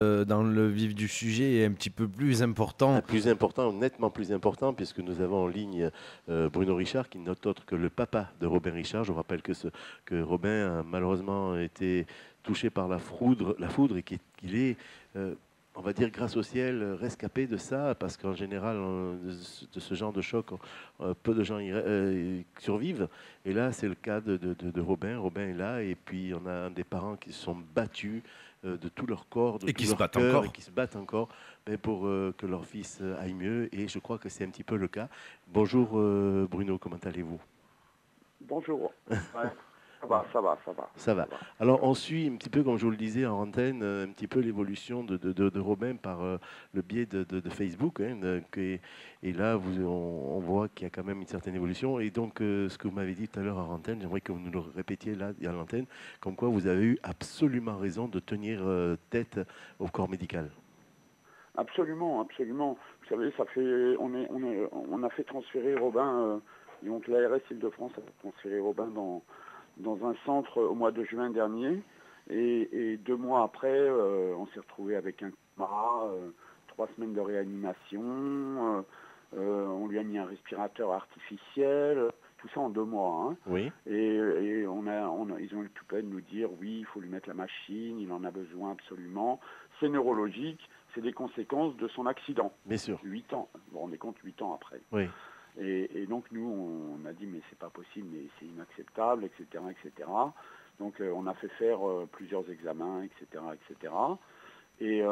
dans le vif du sujet et un petit peu plus important. Plus important, nettement plus important, puisque nous avons en ligne Bruno Richard, qui n'est autre que le papa de Robin Richard. Je vous rappelle que Robin a malheureusement été touché par la foudre et qu'il est, on va dire, grâce au ciel, rescapé de ça, parce qu'en général, de ce genre de choc, peu de gens survivent. Et là, c'est le cas de Robin. Robin est là, et puis on a des parents qui se sont battus de tout leur corps, de Et tout qui se leur battent cœur, et encore. qui se battent encore, mais pour que leur fils aille mieux. Et je crois que c'est un petit peu le cas. Bonjour Bruno, comment allez-vous? Bonjour. Ouais. Ça va, ça va, ça va, Ça ça va. va. Alors on suit un petit peu, comme je vous le disais en antenne, un petit peu l'évolution de Robin par le biais de Facebook. Hein, et là, on voit qu'il y a quand même une certaine évolution. Et donc, ce que vous m'avez dit tout à l'heure en antenne, j'aimerais que vous nous le répétiez là, à l'antenne, comme quoi vous avez eu absolument raison de tenir tête au corps médical. Absolument, absolument. Vous savez, on a fait transférer Robin, et donc l'ARS Île-de-France a fait transférer Robin dans un centre au mois de juin dernier. Et 2 mois après, on s'est retrouvé avec un coma, 3 semaines de réanimation, on lui a mis un respirateur artificiel, tout ça en 2 mois. Hein. Oui, Et ils ont eu tout peine de nous dire oui, il faut lui mettre la machine, il en a besoin absolument. C'est neurologique, c'est des conséquences de son accident. bien sûr. 8 ans, vous vous rendez compte, 8 ans après. Oui, Et donc nous, on a dit mais c'est pas possible, mais c'est inacceptable, etc., etc. Donc on a fait faire plusieurs examens, etc., etc. Et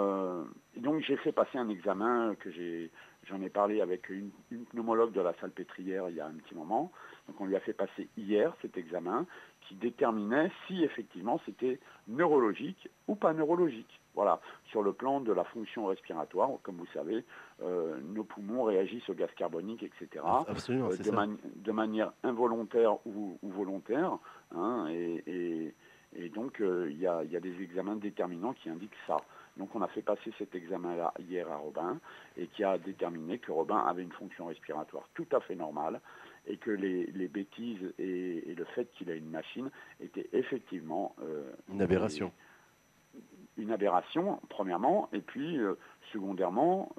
donc j'ai fait passer un examen j'en ai parlé avec une pneumologue de la Salpêtrière il y a un petit moment. Donc on lui a fait passer hier cet examen qui déterminait si effectivement c'était neurologique ou pas neurologique. Voilà, sur le plan de la fonction respiratoire, comme vous savez, nos poumons réagissent au gaz carbonique, etc., absolument, c'est ça. de manière involontaire ou volontaire. Hein, et donc il y a des examens déterminants qui indiquent ça. Donc on a fait passer cet examen-là hier à Robin et qui a déterminé que Robin avait une fonction respiratoire tout à fait normale et que les bêtises et le fait qu'il ait une machine étaient effectivement Une aberration. une aberration, premièrement, et puis secondairement,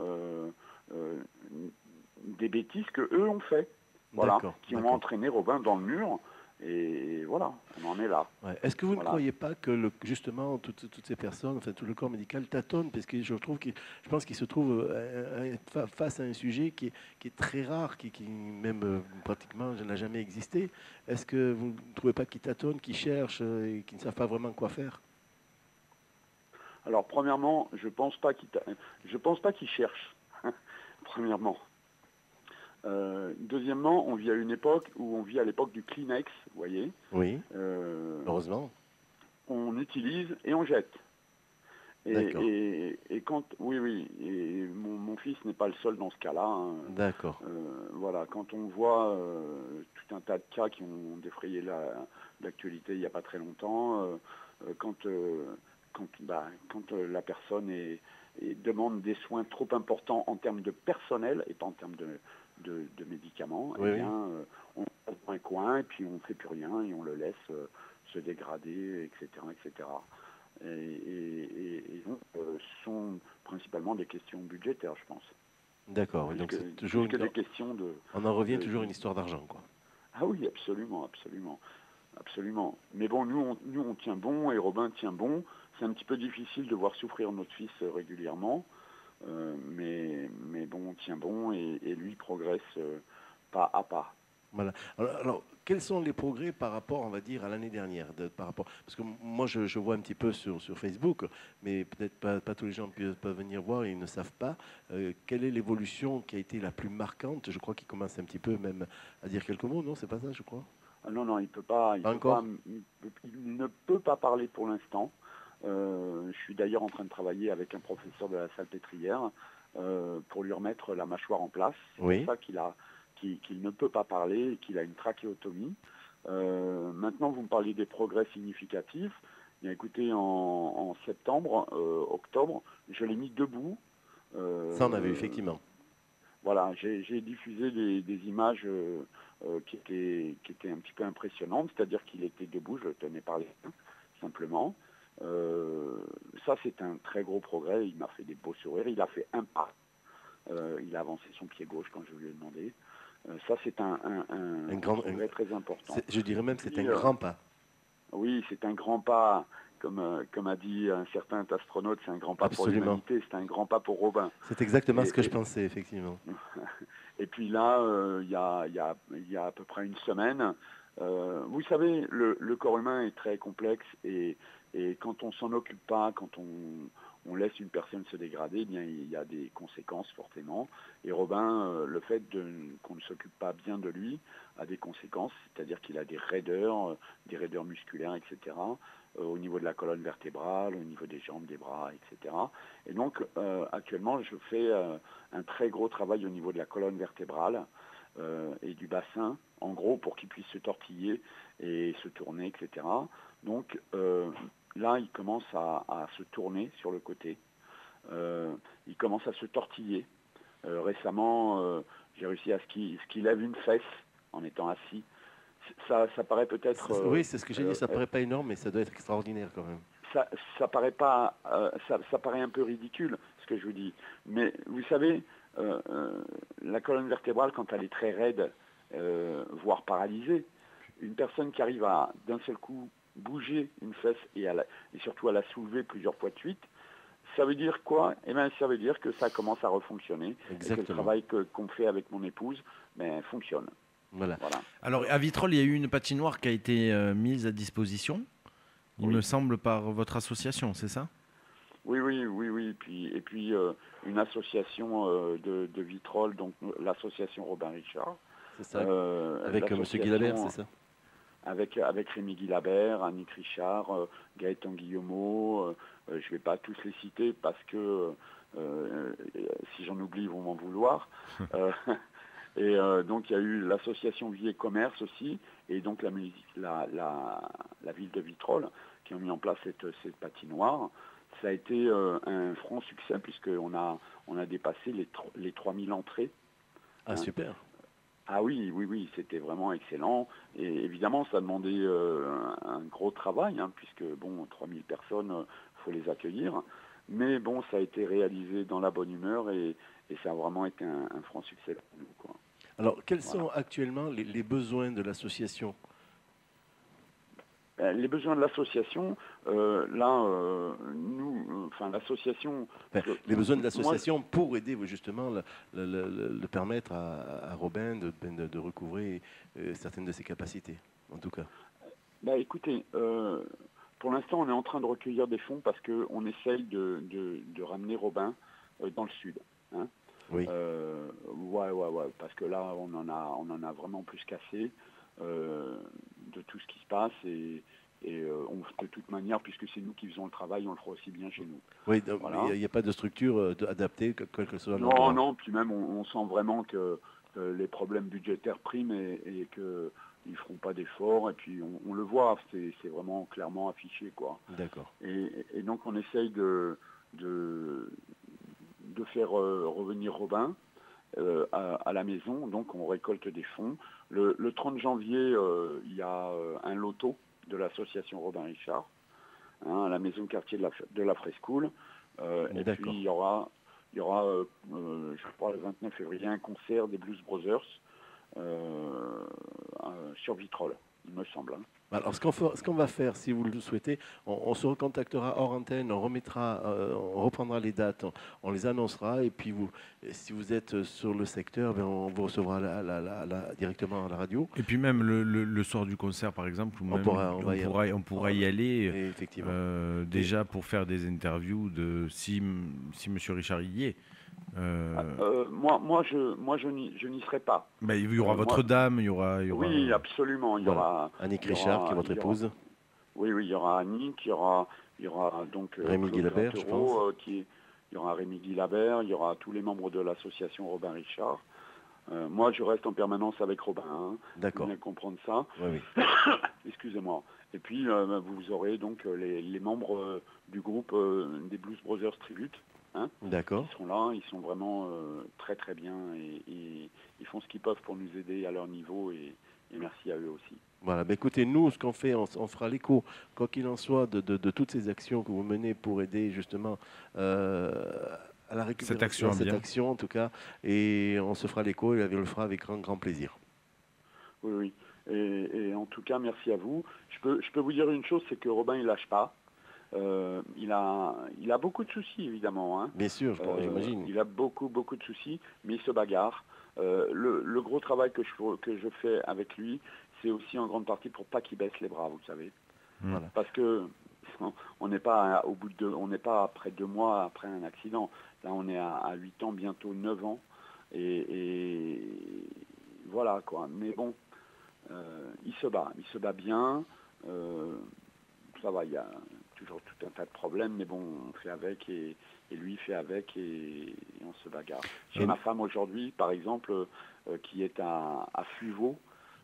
des bêtises que eux ont fait, voilà, D'accord, qui ont d'accord. entraîné Robin dans le mur. Et voilà, on en est là. Ouais. Est-ce que vous ne Voilà. croyez pas que justement toutes ces personnes, enfin tout le corps médical tâtonne, parce que je pense qu'il se trouve face à un sujet qui est très rare, qui même pratiquement n'a jamais existé. Est-ce que vous ne trouvez pas qu'ils tâtonnent, qu'ils cherchent et qu'ils ne savent pas vraiment quoi faire? Alors premièrement, je pense pas qu'ils cherchent. Premièrement. Deuxièmement, on vit à une époque où on vit à l'époque du Kleenex, vous voyez. Oui, Euh, heureusement. on utilise et on jette. D'accord, Et quand, oui, oui, et mon fils n'est pas le seul dans ce cas-là. Hein. d'accord. Voilà, quand on voit tout un tas de cas qui ont défrayé l'actualité il n'y a pas très longtemps, quand la personne demande des soins trop importants en termes de personnel et pas en termes de médicaments, eh Oui, oui. bien, on passe dans un coin et puis on ne fait plus rien et on le laisse se dégrader, etc., etc. Et donc, ce sont principalement des questions budgétaires, je pense. D'accord. Oui, Plus donc que, c'est toujours plus que des questions de, on en revient de, toujours à de- une histoire d'argent, quoi. Ah oui, absolument, absolument, absolument. Mais bon, nous, on tient bon et Robin tient bon. C'est un petit peu difficile de voir souffrir notre fils régulièrement. Mais bon, on tient bon et lui progresse pas à pas. Voilà. Alors, quels sont les progrès par rapport, on va dire, à l'année dernière par rapport, parce que moi, je vois un petit peu sur Facebook, mais peut-être pas tous les gens peuvent venir voir et ils ne savent pas. Quelle est l'évolution qui a été la plus marquante? Je crois qu'il commence un petit peu même à dire quelques mots, non? C'est pas ça, je crois? Ah non, non, il peut pas, Pas encore? il ne peut pas parler pour l'instant. Je suis d'ailleurs en train de travailler avec un professeur de la Salpêtrière pour lui remettre la mâchoire en place. C'est pour Oui. ça qu'il ne peut pas parler et qu'il a une trachéotomie. Maintenant, vous me parlez des progrès significatifs. Bien, écoutez, en septembre, octobre, je l'ai mis debout. Ça, on a vu, Euh, effectivement. voilà, j'ai diffusé des images qui étaient un petit peu impressionnantes, c'est-à-dire qu'il était debout, je le tenais par les mains, simplement. Ça, c'est un très gros progrès. Il m'a fait des beaux sourires. Il a fait un pas. Il a avancé son pied gauche quand je lui ai demandé. Ça, c'est un progrès très important. Je dirais même que c'est un grand pas. Oui, c'est un grand pas. Comme a dit un certain astronaute, c'est un grand pas pour l'humanité, c'est un grand pas pour Robin. C'est exactement ce que je pensais, effectivement. Et puis là, il y a à peu près une semaine, vous savez, le corps humain est très complexe et quand on s'en occupe pas, quand on laisse une personne se dégrader, eh bien, il y a des conséquences forcément. Et Robin, le fait qu'on ne s'occupe pas bien de lui a des conséquences, c'est-à-dire qu'il a des raideurs musculaires, etc., au niveau de la colonne vertébrale, au niveau des jambes, des bras, etc. Et donc, actuellement, je fais un très gros travail au niveau de la colonne vertébrale et du bassin, en gros, pour qu'il puisse se tortiller et se tourner, etc. Donc, là, il commence à se tourner sur le côté. Il commence à se tortiller. Récemment, j'ai réussi à ce qu'il lève une fesse en étant assis. Ça paraît peut-être... oui, c'est ce que j'ai dit, ça paraît pas énorme, mais ça doit être extraordinaire quand même. Ça paraît pas, ça paraît un peu ridicule, ce que je vous dis. Mais vous savez, la colonne vertébrale, quand elle est très raide, voire paralysée, une personne qui arrive à, d'un seul coup, bouger une fesse et surtout à la soulever plusieurs fois de suite, ça veut dire quoi? Eh bien, ça veut dire que ça commence à refonctionner. Exactement. Et que le travail qu'on fait avec mon épouse fonctionne. Voilà. Alors, à Vitrolles, il y a eu une patinoire qui a été mise à disposition, il me semble, par votre association, c'est ça? Oui. Et puis une association de Vitrolles, donc l'association Robin Richard. C'est ça. Avec M. Guilabert, c'est ça? Avec Rémi Guilabert, Annick Richard, Gaëtan Guillemot, je ne vais pas tous les citer parce que si j'en oublie, ils vont m'en vouloir. Et donc il y a eu l'association Vie et Commerce aussi, et donc la ville de Vitrolles qui ont mis en place cette patinoire. Ça a été un franc succès puisqu'on a dépassé les 3000 entrées. Ah, super. Ah oui, c'était vraiment excellent. Et évidemment, ça demandait un gros travail, puisque, 3000 personnes, faut les accueillir. Mais bon, ça a été réalisé dans la bonne humeur et ça a vraiment été un franc succès pour nous, quoi. Alors, quels sont actuellement les besoins de l'association ? Les besoins de l'association, l'association... les besoins de l'association pour aider justement le permettre à Robin de recouvrer certaines de ses capacités, en tout cas. Écoutez, pour l'instant, on est en train de recueillir des fonds parce qu'on essaye de ramener Robin dans le sud. Oui. Parce que là, on en a vraiment plus qu'assez de tout ce qui se passe et de toute manière, puisque c'est nous qui faisons le travail, on le fera aussi bien chez nous. Oui, voilà. Il n'y a pas de structure adaptée, quel que soit l'endroit. Non, puis même on sent vraiment que les problèmes budgétaires priment et qu'ils ne feront pas d'efforts, et puis on le voit, c'est vraiment clairement affiché, quoi. D'accord. Et donc on essaye de faire revenir Robin à la maison, donc on récolte des fonds. Le 30 janvier, il y a un loto de l'association Robin Richard, à la maison quartier de la Frescoule. Et puis il y aura je crois le 29 février, un concert des Blues Brothers sur Vitrolles, il me semble. Alors, ce qu'on va faire, si vous le souhaitez, on se recontactera hors antenne, on reprendra les dates, on les annoncera, et puis si vous êtes sur le secteur, on vous recevra directement à la radio. Et puis même le soir du concert, par exemple, on pourra y aller. Effectivement. Déjà pour faire des interviews si M. Richard y est. Moi, je n'y serai pas. Il y aura votre dame, il y aura... Oui, absolument. Il y aura Annick Richard, qui est votre épouse. Oui, il y aura Annick, il y aura donc Rémi Guilabert, je pense. Il y aura Rémi Guilabert, il y aura tous les membres de l'association Robin Richard. Moi, je reste en permanence avec Robin. D'accord. Vous bien comprendre ça. Oui. Excusez-moi. Et puis, vous aurez donc les membres du groupe des Blues Brothers Tribute. D'accord. Ils sont là, ils sont vraiment très très bien et ils font ce qu'ils peuvent pour nous aider à leur niveau et merci à eux aussi. Voilà, ben écoutez, nous, ce qu'on fait, on fera l'écho, quoi qu'il en soit, de toutes ces actions que vous menez pour aider justement à la récupération, Cette action en tout cas, et on se fera l'écho et on le fera avec grand, grand plaisir. Oui, oui. Et en tout cas, merci à vous. Je peux vous dire une chose, c'est que Robin, il lâche pas. Il a beaucoup de soucis, évidemment. Hein. Bien sûr, j'imagine. Il a beaucoup, beaucoup de soucis, mais il se bagarre. Le gros travail que je fais avec lui, c'est aussi en grande partie pour pas qu'il baisse les bras, vous savez. Voilà. Parce que on n'est pas on n'est pas après 2 mois après un accident. Là, on est à 8 ans, bientôt 9 ans. Et voilà, quoi. Mais bon, il se bat bien. Ça va, il y a toujours tout un tas de problèmes, mais bon, on fait avec et lui fait avec et on se bagarre. J'ai ma femme aujourd'hui, par exemple, qui est à Fuveau,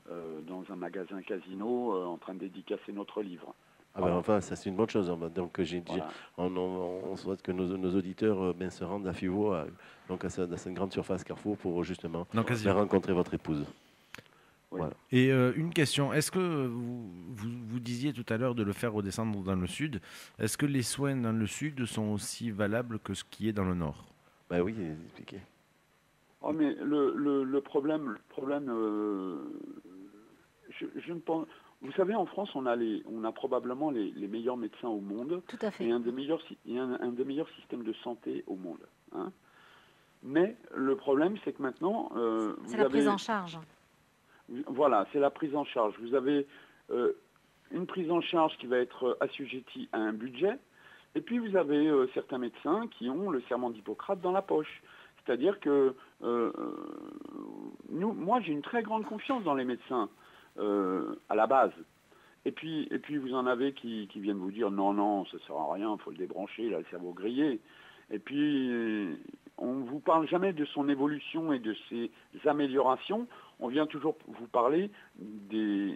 dans un magasin casino, en train de dédicacer notre livre. Ah ben enfin, ça c'est une bonne chose. Donc Voilà. on souhaite que nos auditeurs se rendent à Fivo, donc à cette grande surface Carrefour, pour justement rencontrer votre épouse. Oui. Voilà. Et une question, est-ce que vous disiez tout à l'heure de le faire redescendre dans le sud, est-ce que les soins dans le sud sont aussi valables que ce qui est dans le nord? Ben oui, expliquez. Oh, mais le problème, je ne pense. Vous savez, en France, on a probablement les meilleurs médecins au monde. Tout à fait. Et un des meilleurs systèmes de santé au monde. Hein. Mais le problème, c'est que maintenant, c'est la prise en charge. Voilà, c'est la prise en charge. Vous avez une prise en charge qui va être assujettie à un budget, et puis vous avez certains médecins qui ont le serment d'Hippocrate dans la poche. C'est-à-dire que moi, j'ai une très grande confiance dans les médecins à la base. Et puis vous en avez qui viennent vous dire non, ça ne sert à rien, il faut le débrancher, il a le cerveau grillé. Et puis on ne vous parle jamais de son évolution et de ses améliorations. On vient toujours vous parler des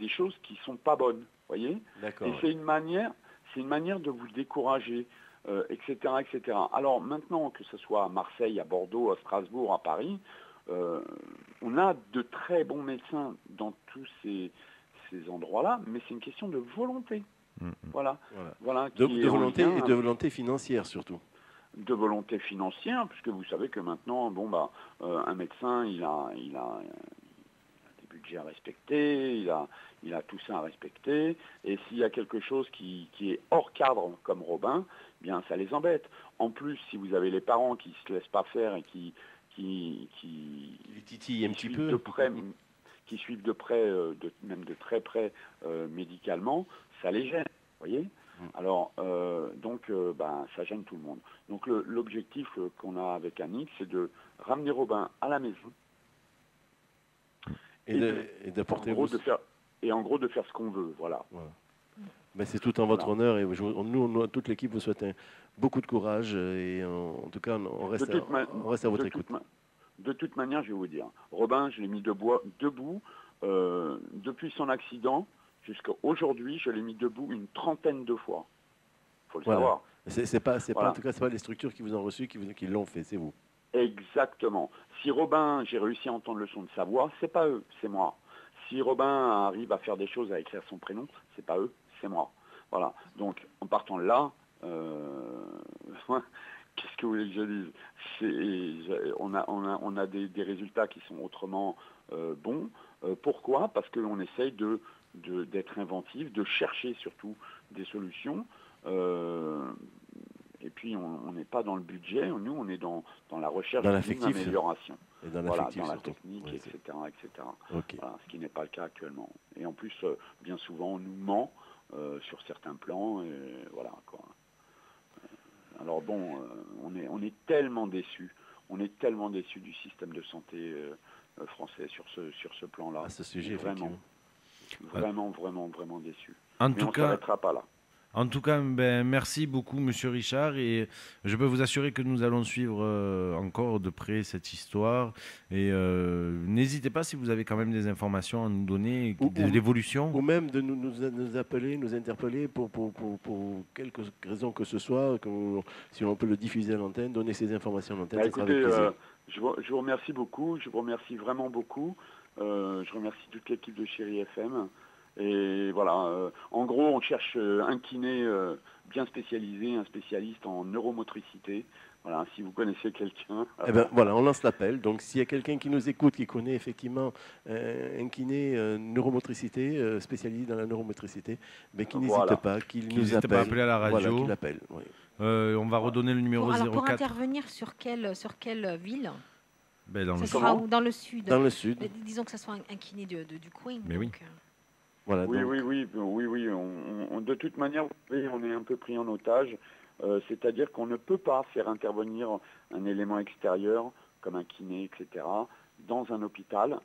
choses qui ne sont pas bonnes, voyez. D'accord. Et c'est une manière de vous décourager, etc., etc. Alors maintenant, que ce soit à Marseille, à Bordeaux, à Strasbourg, à Paris, on a de très bons médecins dans tous ces endroits-là, mais c'est une question de volonté. Voilà. De volonté et de volonté financière surtout. De volonté financière, puisque vous savez que maintenant, un médecin, il a des budgets à respecter, il a tout ça à respecter, et s'il y a quelque chose qui est hors cadre, comme Robin, bien ça les embête. En plus, si vous avez les parents qui se laissent pas faire et qui titillent un petit peu de près, qui suivent de près, même de très près médicalement, ça les gêne, vous voyez. Alors, ça gêne tout le monde. Donc, l'objectif qu'on a avec Annick, c'est de ramener Robin à la maison. Et d'apporter en gros, de faire ce qu'on veut, voilà. Mais c'est tout en votre honneur, et nous, toute l'équipe vous souhaite beaucoup de courage, et en tout cas, on reste à votre écoute. De toute manière, je vais vous dire, Robin, je l'ai mis debout depuis son accident. Jusqu'à aujourd'hui, je l'ai mis debout une 30aine de fois. Il faut le savoir. C'est pas, en tout cas, c'est pas les structures qui vous ont reçu qui l'ont fait, c'est vous. Exactement. Si Robin, j'ai réussi à entendre le son de sa voix, c'est pas eux, c'est moi. Si Robin arrive à faire des choses, à écrire son prénom, c'est pas eux, c'est moi. Voilà. Donc, en partant de là, qu'est-ce que vous voulez que je dise? On a des résultats qui sont autrement bons. Pourquoi? Parce que l'on essaye d'être inventif, de chercher surtout des solutions. Et puis on n'est pas dans le budget, nous on est dans la recherche d'une amélioration. Et dans la surtout. technique, etc. Okay. Voilà, ce qui n'est pas le cas actuellement. Et en plus, bien souvent, on nous ment sur certains plans. Et voilà, quoi. Alors bon, on est tellement déçus. On est tellement déçus du système de santé français sur ce plan-là. À ce sujet, Vraiment déçus. Mais on ne s'arrêtera pas là. En tout cas, merci beaucoup, Monsieur Richard, et je peux vous assurer que nous allons suivre encore de près cette histoire. Et n'hésitez pas si vous avez quand même des informations à nous donner, de l'évolution. Ou même de nous appeler, nous interpeller pour quelque raison que ce soit, si on peut le diffuser à l'antenne, donner ces informations à l'antenne. Écoutez, je vous remercie beaucoup, je vous remercie vraiment beaucoup. Je remercie toute l'équipe de Chérie FM. Et voilà, en gros, on cherche un kiné bien spécialisé, un spécialiste en neuromotricité. Voilà, si vous connaissez quelqu'un. Eh ben, voilà, on lance l'appel. Donc, s'il y a quelqu'un qui nous écoute, qui connaît effectivement un kiné neuromotricité, spécialisé dans la neuromotricité, mais qui n'hésite Voilà. pas, qu'il Qui nous n'hésite appelle. pas à appeler à la radio. Voilà, qu'il appelle. Oui. On va redonner le numéro Pour 04. intervenir sur quelle ville? Ben, dans Ça le sera Comment dans le sud. Dans le sud. Disons que ce soit un kiné du coin. Mais oui. donc, Voilà, Oui, donc, oui. De toute manière, vous savez, on est un peu pris en otage. C'est-à-dire qu'on ne peut pas faire intervenir un élément extérieur, comme un kiné, etc., dans un hôpital.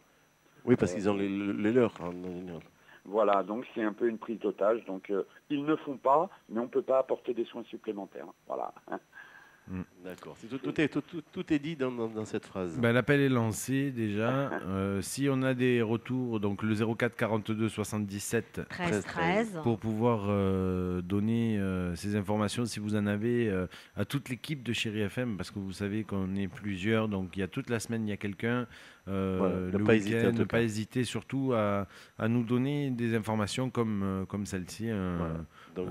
oui, parce qu'ils ont les leurs. En général. Voilà, donc c'est un peu une prise d'otage. Donc ils ne font pas, mais on ne peut pas apporter des soins supplémentaires. Voilà. D'accord. Tout est dit dans cette phrase. Ben, l'appel est lancé déjà. Si on a des retours, donc le 04 42 77 13. pour pouvoir donner ces informations, si vous en avez, à toute l'équipe de Chéri FM, parce que vous savez qu'on est plusieurs, donc il y a toute la semaine, il y a quelqu'un. Ne Le pas hésiter, en week-end, tout ne cas. pas hésiter surtout à nous donner des informations comme celle-ci. Voilà. Donc,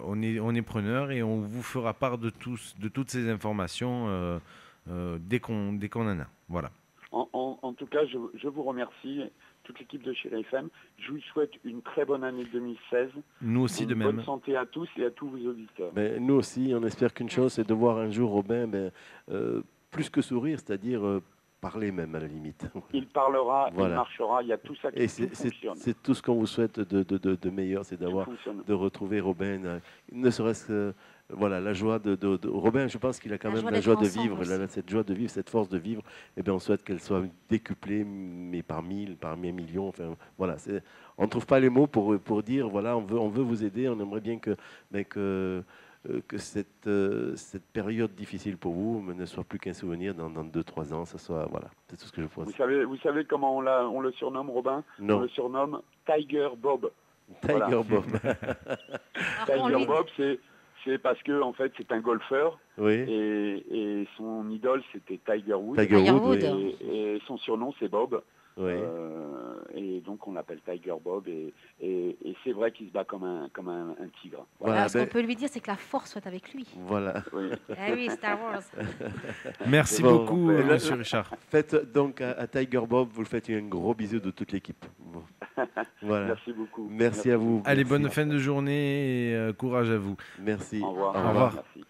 On est preneur et on vous fera part de toutes ces informations dès qu'on en a. Voilà. En tout cas, je vous remercie, toute l'équipe de Chéri FM. Je vous souhaite une très bonne année 2016. Nous aussi de même. Bonne santé à tous et à tous vos auditeurs. ben, nous aussi, on espère qu'une chose, c'est de voir un jour Robin plus que sourire, c'est-à-dire parler même à la limite. Il parlera, Voilà. il marchera, il y a tout ça Et qui fonctionne. c'est tout ce qu'on vous souhaite de meilleur, c'est Tout fonctionne. de retrouver Robin, ne serait-ce que voilà, la joie de Robin, je pense qu'il a quand La même joie la d'être joie de ensemble vivre, aussi. cette joie de vivre, cette force de vivre, et bien on souhaite qu'elle soit décuplée, mais par 1000, par 1 million, enfin voilà, on ne trouve pas les mots pour dire, voilà, on veut vous aider, on aimerait bien que cette période difficile pour vous ne soit plus qu'un souvenir dans 2-3 ans, ça soit, voilà, c'est tout ce que je pense. Vous savez comment on le surnomme, Robin? On Non, le surnomme Tiger Bob. Tiger Voilà. Bob, Alors, on Tiger lui- Bob, c'est parce que en fait c'est un golfeur oui, et son idole c'était Tiger Woods. Tiger Woods, Woods. oui. Et son surnom c'est Bob. Oui. Et donc on l'appelle Tiger Bob et c'est vrai qu'il se bat comme un tigre. Voilà, Alors, ce qu'on ben, peut lui dire, c'est que la force soit avec lui. voilà. Oui. Eh oui, Star Wars. Merci Bon, beaucoup, ben, monsieur Richard. Faites donc à Tiger Bob, vous le faites un gros bisou de toute l'équipe. Bon. Voilà. Merci beaucoup. Merci à vous. Allez, Merci. bonne fin de journée et courage à vous. Merci. Au revoir. Au revoir. Merci.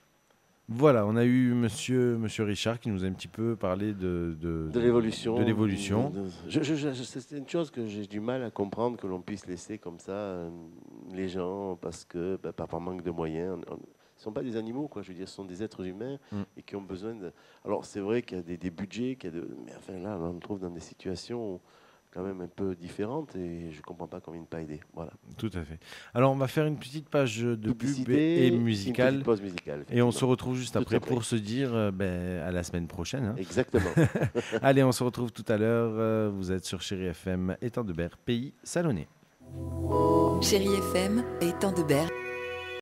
Voilà, on a eu monsieur Richard qui nous a un petit peu parlé de l'évolution. De l'évolution. C'est une chose que j'ai du mal à comprendre, que l'on puisse laisser comme ça les gens, parce que par manque de moyens. Ce ne sont pas des animaux, quoi. Je veux dire, ce sont des êtres humains et qui ont besoin de. Alors, c'est vrai qu'il y a des budgets, mais enfin là, on se trouve dans des situations quand même un peu différentes et je ne comprends pas comment ne pas aider. Voilà. Tout à fait. Alors, on va faire une petite page de pub Publicité et Une musicale. petite pause musicale. Et on se effectivement. retrouve juste Tout après après. pour se dire à la semaine prochaine. Hein. Exactement. Allez, on se retrouve tout à l'heure. Vous êtes sur Chéri FM, Étang de Berre, pays salonnais. Chéri FM et Temps de Berre.